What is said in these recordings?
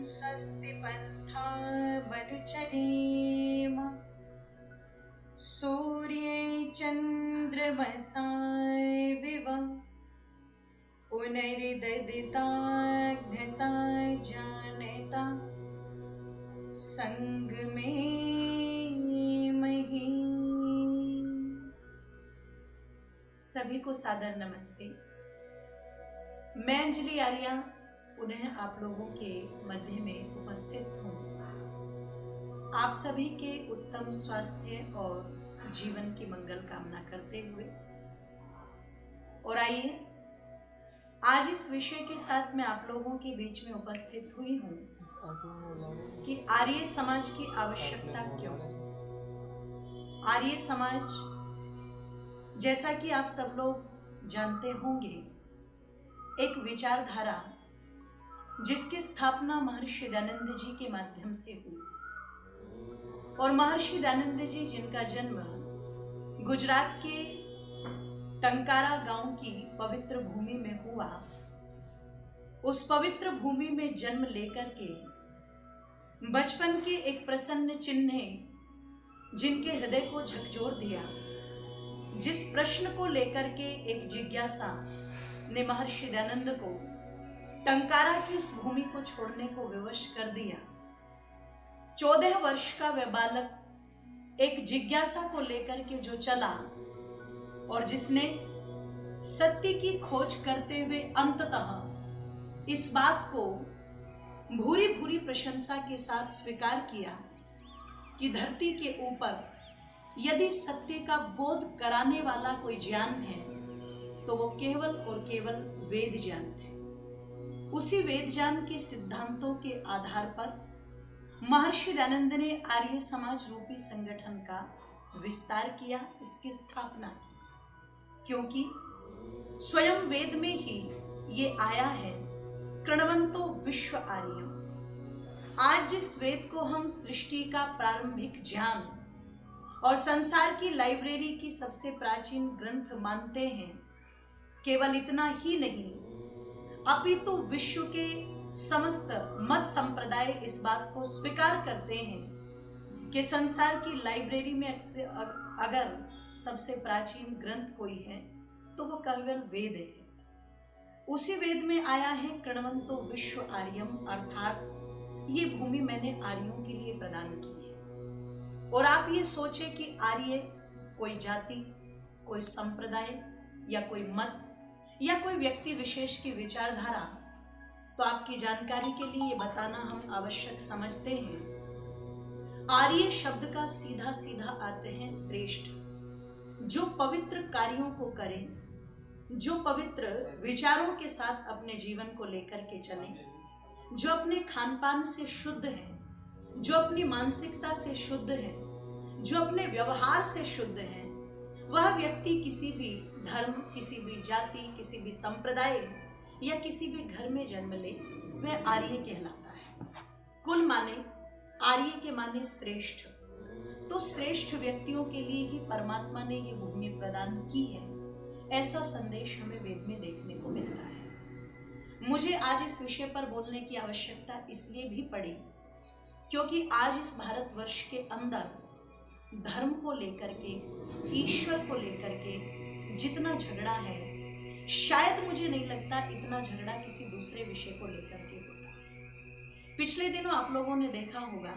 स्वस्ति पन्थामनुचरेम सूर्ये चन्द्रमसाय विव पुनरिददिताग्नता जानता संगमे मही। सभी को सादर नमस्ते। मैं अंजलि आर्या पुनः आप लोगों के मध्य में उपस्थित हूँ, आप सभी के उत्तम स्वास्थ्य और जीवन की मंगल कामना करते हुए। और आइए आज इस विषय के साथ मैं आप लोगों के बीच में उपस्थित हुई हूँ कि आर्य समाज की आवश्यकता क्यों। आर्य समाज, जैसा कि आप सब लोग जानते होंगे, एक विचारधारा जिसकी स्थापना महर्षि दयानंद जी के माध्यम से हुई। और महर्षि दयानंद जी, जिनका जन्म गुजरात के टंकारा गांव की पवित्र भूमि में हुआ, उस पवित्र भूमि में जन्म लेकर के बचपन के एक प्रसन्न चिन्ह जिनके हृदय को झकझोर दिया, जिस प्रश्न को लेकर के एक जिज्ञासा ने महर्षि दयानंद को टंकारा की उस भूमि को छोड़ने को विवश कर दिया। 14 वर्ष का वह बालक एक जिज्ञासा को लेकर के जो चला और जिसने सत्य की खोज करते हुए अंततः इस बात को भूरी भूरी प्रशंसा के साथ स्वीकार किया कि धरती के ऊपर यदि सत्य का बोध कराने वाला कोई ज्ञान है तो वो केवल और केवल वेद ज्ञान है। उसी वेद ज्ञान के सिद्धांतों के आधार पर महर्षि दयानंद ने आर्य समाज रूपी संगठन का विस्तार किया, इसकी स्थापना की, क्योंकि स्वयं वेद में ही ये आया है, कृणवंतो विश्व आर्यम। आज जिस वेद को हम सृष्टि का प्रारंभिक ज्ञान और संसार की लाइब्रेरी की सबसे प्राचीन ग्रंथ मानते हैं, केवल इतना ही नहीं अपितु विश्व के समस्त मत संप्रदाय इस बात को स्वीकार करते हैं कि संसार की लाइब्रेरी में अगर सबसे प्राचीन ग्रंथ कोई है तो वो केवल वेद है। उसी वेद में आया है कृणवंतो विश्व आर्यम, अर्थात ये भूमि मैंने आर्यों के लिए प्रदान की है। और आप ये सोचे कि आर्य कोई जाति, कोई संप्रदाय या कोई मत या कोई व्यक्ति विशेष की विचारधारा, तो आपकी जानकारी के लिए ये बताना हम आवश्यक समझते हैं। आर्य शब्द का सीधा सीधा अर्थ है श्रेष्ठ, जो पवित्र कार्यों को करें, जो पवित्र विचारों के साथ अपने जीवन को लेकर के चले, जो अपने खान पान से शुद्ध है, जो अपनी मानसिकता से शुद्ध है, जो अपने व्यवहार से शुद्ध है, वह व्यक्ति किसी भी धर्म, किसी भी जाति, किसी भी संप्रदाय या किसी भी घर में जन्म ले, वह आर्य कहलाता है। कुल माने आर्य के माने श्रेष्ठ। तो श्रेष्ठ व्यक्तियों के लिए ही परमात्मा ने ये भूमि प्रदान की है, ऐसा संदेश हमें वेद में देखने को मिलता है। मुझे आज इस विषय पर बोलने की आवश्यकता इसलिए भी पड़ी क्योंकि आज इस भारतवर्ष के अंदर धर्म को लेकर के, ईश्वर को लेकर के जितना झगड़ा है, शायद मुझे नहीं लगता इतना झगड़ा किसी दूसरे विषय को लेकर के होता। पिछले दिनों आप लोगों ने देखा होगा,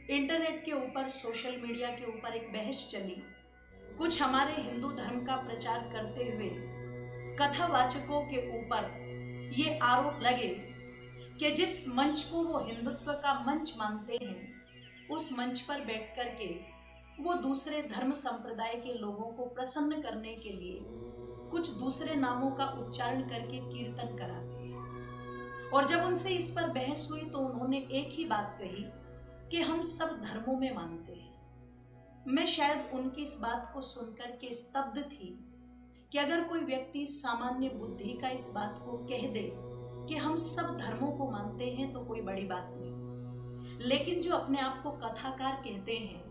इंटरनेट के ऊपर, सोशल मीडिया के ऊपर एक बहस चली। कुछ हमारे हिंदू धर्म का प्रचार करते हुए कथावाचकों के ऊपर ये आरोप लगे कि जिस मंच को वो हिंदुत्व का मंच मानते हैं, उस मंच पर बैठ कर के वो दूसरे धर्म संप्रदाय के लोगों को प्रसन्न करने के लिए कुछ दूसरे नामों का उच्चारण करके कीर्तन कराते हैं। और जब उनसे इस पर बहस हुई तो उन्होंने एक ही बात कही कि हम सब धर्मों में मानते हैं। मैं शायद उनकी इस बात को सुनकर के स्तब्ध थी कि अगर कोई व्यक्ति सामान्य बुद्धि का इस बात को कह दे कि हम सब धर्मों को मानते हैं तो कोई बड़ी बात नहीं, लेकिन जो अपने आप को कथाकार कहते हैं,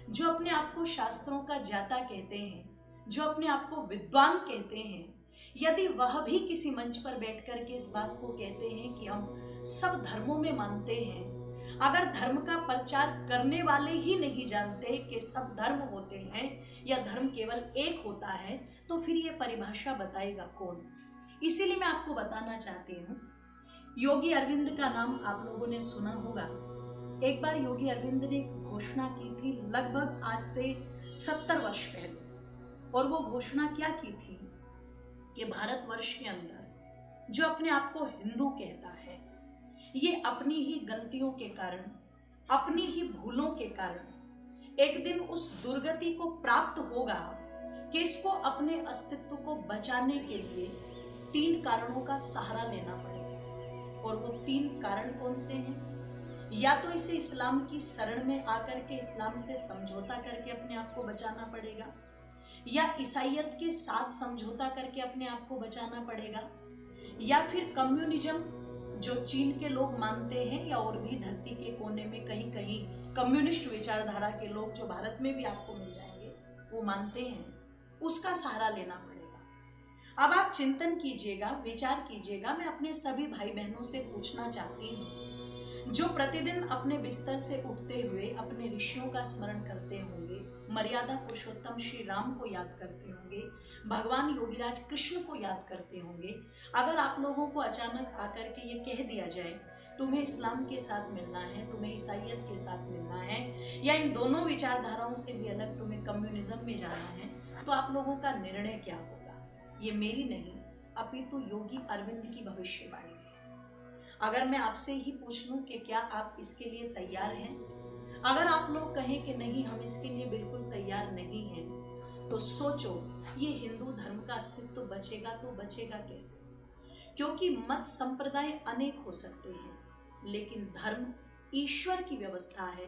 जो अपने आप को शास्त्रों का ज्ञाता कहते हैं, जो अपने आप को विद्वान कहते हैं, यदि वह भी किसी मंच पर बैठ कर के इस बात को कहते हैं कि हम सब धर्मों में मानते हैं, अगर धर्म का प्रचार करने वाले ही नहीं जानते कि सब धर्म होते हैं या धर्म केवल एक होता है, तो फिर ये परिभाषा बताएगा कौन। इसीलिए मैं आपको बताना चाहती हूँ, योगी अरविंद का नाम आप लोगों ने सुना होगा। एक बार योगी अरविंद ने एक घोषणा की थी लगभग आज से 70 वर्ष पहले, और वो घोषणा क्या की थी कि भारतवर्ष के अंदर जो अपने आप को हिंदू कहता है, ये अपनी ही गलतियों के कारण, अपनी ही भूलों के कारण एक दिन उस दुर्गति को प्राप्त होगा कि इसको अपने अस्तित्व को बचाने के लिए 3 कारणों का सहारा लेना पड़ेगा। और वो 3 कारण कौन से हैं? या तो इसे इस्लाम की शरण में आकर के इस्लाम से समझौता करके अपने आप को बचाना पड़ेगा, या ईसाइयत के साथ समझौता करके अपने आप को बचाना पड़ेगा, या फिर कम्युनिज्म जो चीन के लोग मानते हैं, या और भी धरती के कोने में कहीं कहीं कम्युनिस्ट विचारधारा के लोग जो भारत में भी आपको मिल जाएंगे वो मानते हैं, उसका सहारा लेना पड़ेगा। अब आप चिंतन कीजिएगा, विचार कीजिएगा। मैं अपने सभी भाई बहनों से पूछना चाहती हूँ जो प्रतिदिन अपने बिस्तर से उठते हुए अपने ऋषियों का स्मरण करते होंगे, मर्यादा पुरुषोत्तम श्री राम को याद करते होंगे, भगवान योगीराज कृष्ण को याद करते होंगे, अगर आप लोगों को अचानक आकर के ये कह दिया जाए तुम्हें इस्लाम के साथ मिलना है, तुम्हें ईसाइयत के साथ मिलना है, या इन दोनों विचारधाराओं से भी अलग तुम्हें कम्युनिज्म में जाना है, तो आप लोगों का निर्णय क्या होगा? ये मेरी नहीं अपितु योगी अरविंद की भविष्यवाणी है। अगर मैं आपसे ही पूछ लूं कि क्या आप इसके लिए तैयार हैं, अगर आप लोग कहें कि नहीं हम इसके लिए बिल्कुल तैयार नहीं हैं, तो सोचो ये हिंदू धर्म का अस्तित्व बचेगा तो बचेगा कैसे? क्योंकि मत संप्रदाय अनेक हो सकते हैं, लेकिन धर्म ईश्वर की व्यवस्था है।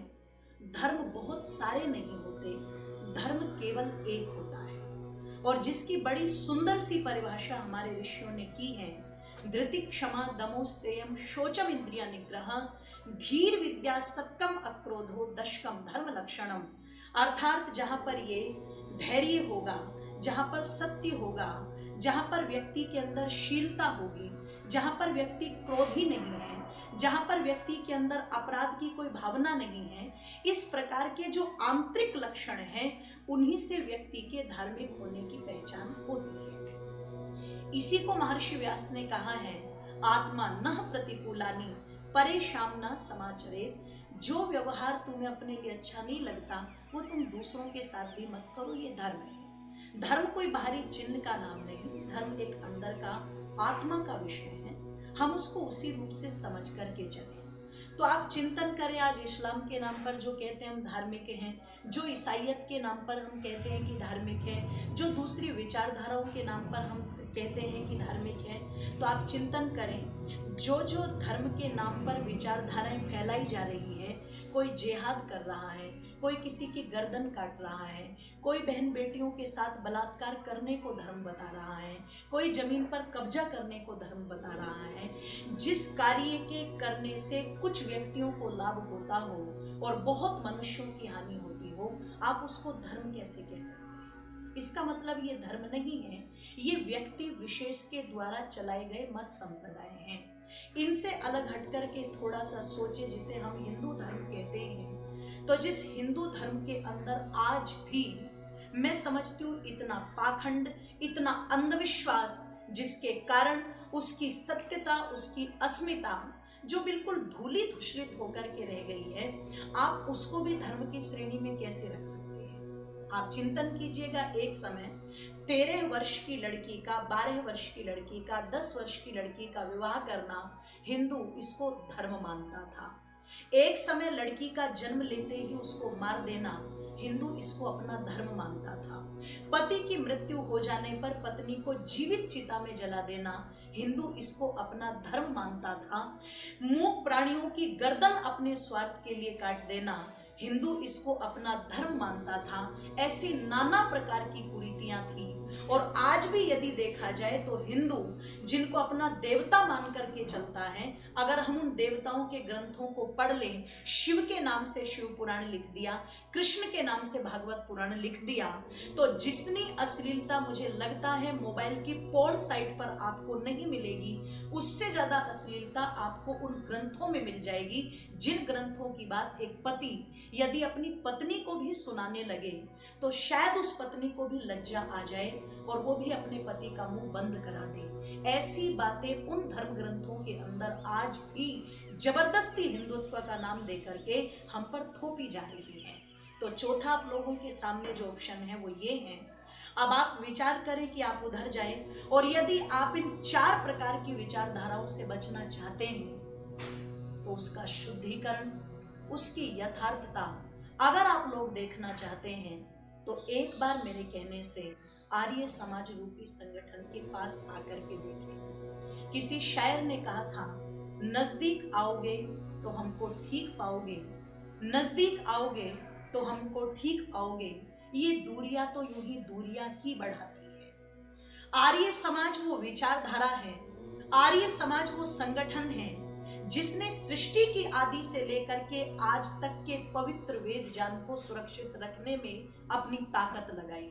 धर्म बहुत सारे नहीं होते, धर्म केवल एक होता है। और जिसकी बड़ी सुंदर सी परिभाषा हमारे ऋषियों ने की है, धृति क्षमा दमोस्तेयम शोचम इंद्रिय निग्रह धीर विद्या सत्कम अक्रोधो दशकम धर्म लक्षणम। अर्थात जहां पर ये धैर्य होगा, जहां पर सत्य होगा, जहां पर व्यक्ति के अंदर शीलता होगी, जहां पर व्यक्ति क्रोधी नहीं है, जहां पर व्यक्ति के अंदर अपराध की कोई भावना नहीं है, इस प्रकार के जो आंतरिक लक्षण हैं, उन्हीं से व्यक्ति के धार्मिक होने की पहचान होती है। इसी को महर्षि व्यास ने कहा है, आत्मा नः प्रतिकूलानि परेशान न समाचरेत। जो व्यवहार तुम्हें अपने लिए अच्छा नहीं लगता वो तुम दूसरों के साथ भी मत करो। ये धर्म है। धर्म कोई बाहरी चिन्ह का नाम नहीं, धर्म एक अंदर का आत्मा का विषय है। हम उसको उसी रूप से समझ करके चलें। तो आप चिंतन करें, आज इस्लाम के नाम पर जो कहते हैं हम धार्मिक हैं, जो ईसाइयत के नाम पर हम कहते हैं कि धार्मिक है, जो दूसरी विचारधाराओं के नाम पर हम कहते हैं कि धार्मिक है, तो आप चिंतन करें जो जो धर्म के नाम पर विचारधाराएं फैलाई जा रही है, कोई जिहाद कर रहा है, कोई किसी की गर्दन काट रहा है, कोई बहन बेटियों के साथ बलात्कार करने को धर्म बता रहा है, कोई जमीन पर कब्जा करने को धर्म बता रहा है, जिस कार्य के करने से कुछ व्यक्तियों को लाभ होता हो और बहुत मनुष्यों की हानि होती हो, आप उसको धर्म कैसे कह सकते हैं? इसका मतलब ये धर्म नहीं है, ये व्यक्ति विशेष के द्वारा चलाए गए मत संप्रदाय हैं। इनसे अलग हटकर के थोड़ा सा सोचे, जिसे हम हिंदू धर्म कहते हैं, तो जिस हिंदू धर्म के अंदर आज भी मैं समझती हूँ इतना पाखंड, इतना अंधविश्वास, जिसके कारण उसकी सत्यता, उसकी अस्मिता जो बिल्कुल धूली धूसरित होकर के रह गई है, आप उसको भी धर्म की श्रेणी में कैसे रख सकते हैं? आप चिंतन कीजिएगा, एक समय 13 वर्ष की लड़की का, 12 वर्ष की लड़की का, 10 वर्ष की लड़की का विवाह करना हिंदू इसको धर्म मानता था। एक समय लड़की का जन्म लेते ही उसको मार देना हिंदू इसको अपना धर्म मानता था। पति की मृत्यु हो जाने पर पत्नी को जीवित चिता में जला देना हिंदू इसको अपना धर्म मानता था। मूक प्राणियों की गर्दन अपने स्वार्थ के लिए काट देना हिंदू इसको अपना धर्म मानता था। ऐसी नाना प्रकार की कुरीतियां थी और आज भी यदि देखा जाए तो हिंदू जिनको अपना देवता मान करके चलता है, अगर हम उन देवताओं के ग्रंथों को पढ़ लें, शिव के नाम से शिव पुराण लिख दिया, कृष्ण के नाम से भागवत पुराण लिख दिया, तो जितनी अश्लीलता मुझे लगता है मोबाइल की पोर्न साइट पर आपको नहीं मिलेगी, उससे ज्यादा अश्लीलता आपको उन ग्रंथों में मिल जाएगी, जिन ग्रंथों की बात एक पति यदि अपनी पत्नी को भी सुनाने लगे तो शायद उस पत्नी को भी लज्जा आ जाए और वो भी अपने पति का मुंह बंद करा दे। ऐसी बातें उन धर्म ग्रंथों के अंदर आज भी जबरदस्ती हिंदुत्व का नाम देकर के हम पर थोपी जा रही है। तो चौथा आप लोगों के सामने जो ऑप्शन है वो ये है। अब आप विचार करें कि आप उधर जाएं, और यदि आप इन 4 प्रकार की विचारधाराओं से बचना चाहते हैं तो उसका शुद्धिकरण, उसकी यथार्थता अगर आप लोग देखना चाहते हैं तो एक बार मेरे कहने से आर्य समाज रूपी संगठन के पास आकर के देखें। किसी शायर ने कहा था, नजदीक आओगे तो हमको ठीक पाओगे, नजदीक आओगे तो हमको ठीक पाओगे, ये दूरियां तो यूं ही दूरियां ही बढ़ाती है। आर्य समाज वो विचारधारा है, आर्य समाज वो संगठन है जिसने सृष्टि की आदि से लेकर के आज तक के पवित्र वेद ज्ञान को सुरक्षित रखने में अपनी ताकत लगाई।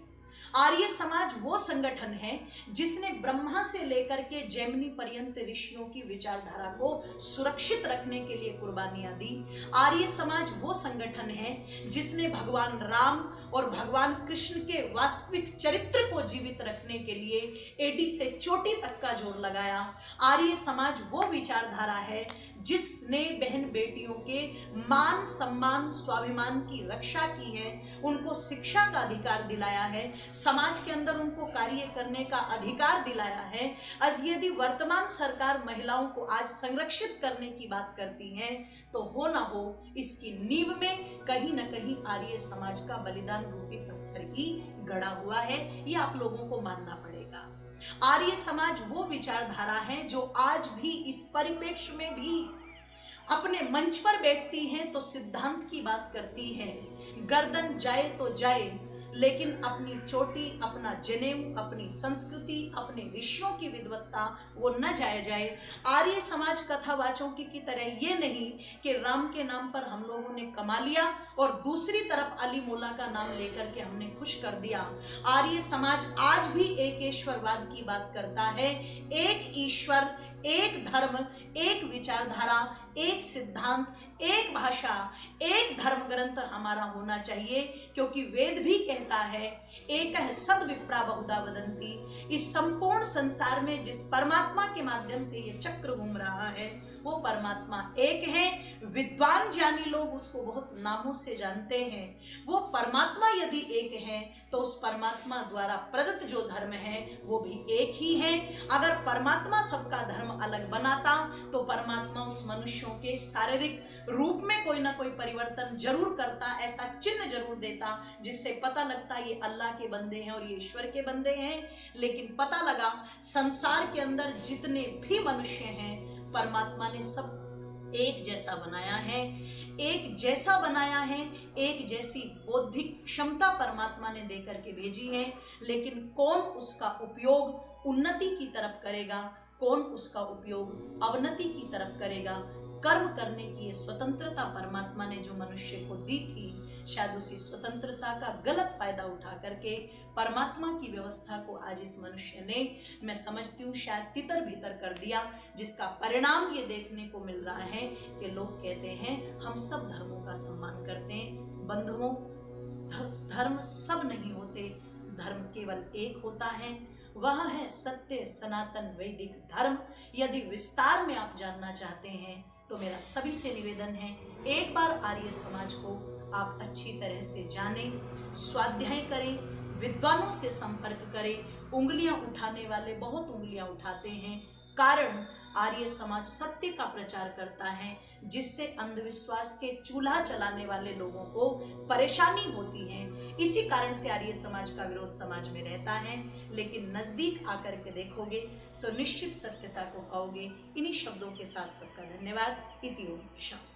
आर्य समाज वो संगठन है जिसने ब्रह्मा से लेकर के जैमिनी पर्यंत ऋषियों की विचारधारा को सुरक्षित रखने के लिए कुर्बानियां दी। आर्य समाज वो संगठन है जिसने भगवान राम और भगवान कृष्ण के वास्तविक चरित्र को जीवित रखने के लिए एडी से चोटी तक का जोर लगाया। आर्य समाज वो विचारधारा है जिसने बहन बेटियों के मान सम्मान स्वाभिमान की रक्षा की है, उनको शिक्षा का अधिकार दिलाया है, समाज के अंदर उनको कार्य करने का अधिकार दिलाया है। आज यदि वर्तमान सरकार महिलाओं को आज संरक्षित करने की बात करती है तो हो ना हो इसकी नींव में कहीं ना कहीं आर्य समाज का बलिदान रूपी पत्थर ही गड़ा हुआ है, ये आप लोगों को मानना पड़ेगा। आर्य समाज वो विचारधारा है जो आज भी इस परिप्रेक्ष्य में भी अपने मंच पर बैठती है तो सिद्धांत की बात करती है, गर्दन जाए तो जाए लेकिन अपनी चोटी, अपना जनेऊ, अपनी संस्कृति, अपने ऋषियों की विद्वत्ता वो न जाए जाए। आर्य समाज कथावाचों की तरह ये नहीं कि राम के नाम पर हम लोगों ने कमा लिया और दूसरी तरफ अली मोला का नाम लेकर के हमने खुश कर दिया। आर्य समाज आज भी एक ईश्वरवाद की बात करता है, एक ईश्वर, एक धर्म, एक विचारधारा, एक सिद्धांत, एक भाषा, एक धर्म ग्रंथ हमारा होना चाहिए, क्योंकि वेद भी कहता है एक सद विप्रा बहुधा वदंती। इस संपूर्ण संसार में जिस परमात्मा के माध्यम से ये चक्र घूम रहा है वो परमात्मा एक है। विद्वान ज्ञानी लोग उसको बहुत नामों से जानते हैं। वो परमात्मा यदि एक है तो उस परमात्मा द्वारा प्रदत्त जो धर्म है वो भी एक ही है। अगर परमात्मा सबका धर्म अलग बनाता तो परमात्मा उस मनुष्यों के शारीरिक रूप में कोई ना कोई परिवर्तन जरूर करता, ऐसा चिन्ह जरूर देता जिससे पता लगता ये अल्लाह के बंदे हैं और ये ईश्वर के बंदे हैं। लेकिन पता लगा संसार के अंदर जितने भी मनुष्य हैं परमात्मा ने सब एक जैसा बनाया है, एक जैसा बनाया है, एक जैसी बौद्धिक क्षमता परमात्मा ने देकर के भेजी है। लेकिन कौन उसका उपयोग उन्नति की तरफ करेगा, कौन उसका उपयोग अवनति की तरफ करेगा, कर्म करने की ये स्वतंत्रता परमात्मा ने जो मनुष्य को दी थी, शायद उसी स्वतंत्रता का गलत फायदा उठा करके परमात्मा की व्यवस्था को आज इस मनुष्य ने, मैं समझती हूँ, शायद तितर भीतर कर दिया, जिसका परिणाम ये देखने को मिल रहा है कि लोग कहते हैं हम सब धर्मों का सम्मान करते हैं। बंधुओं, धर्म सब नहीं होते, धर्म केवल एक होता है, वह है सत्य सनातन वैदिक धर्म। यदि विस्तार में आप जानना चाहते हैं तो मेरा सभी से निवेदन है, एक बार आर्य समाज को आप अच्छी तरह से जानें, स्वाध्याय करें, विद्वानों से संपर्क करें। उंगलियां उठाने वाले बहुत उंगलियां उठाते हैं, कारण आर्य समाज सत्य का प्रचार करता है, जिससे अंधविश्वास के चूल्हा चलाने वाले लोगों को परेशानी होती है। इसी कारण से आर्य समाज का विरोध समाज में रहता है। लेकिन नजदीक आकर के देखोगे तो निश्चित सत्यता को पाओगे। इन्हीं शब्दों के साथ सबका धन्यवाद। इति ओम शांति।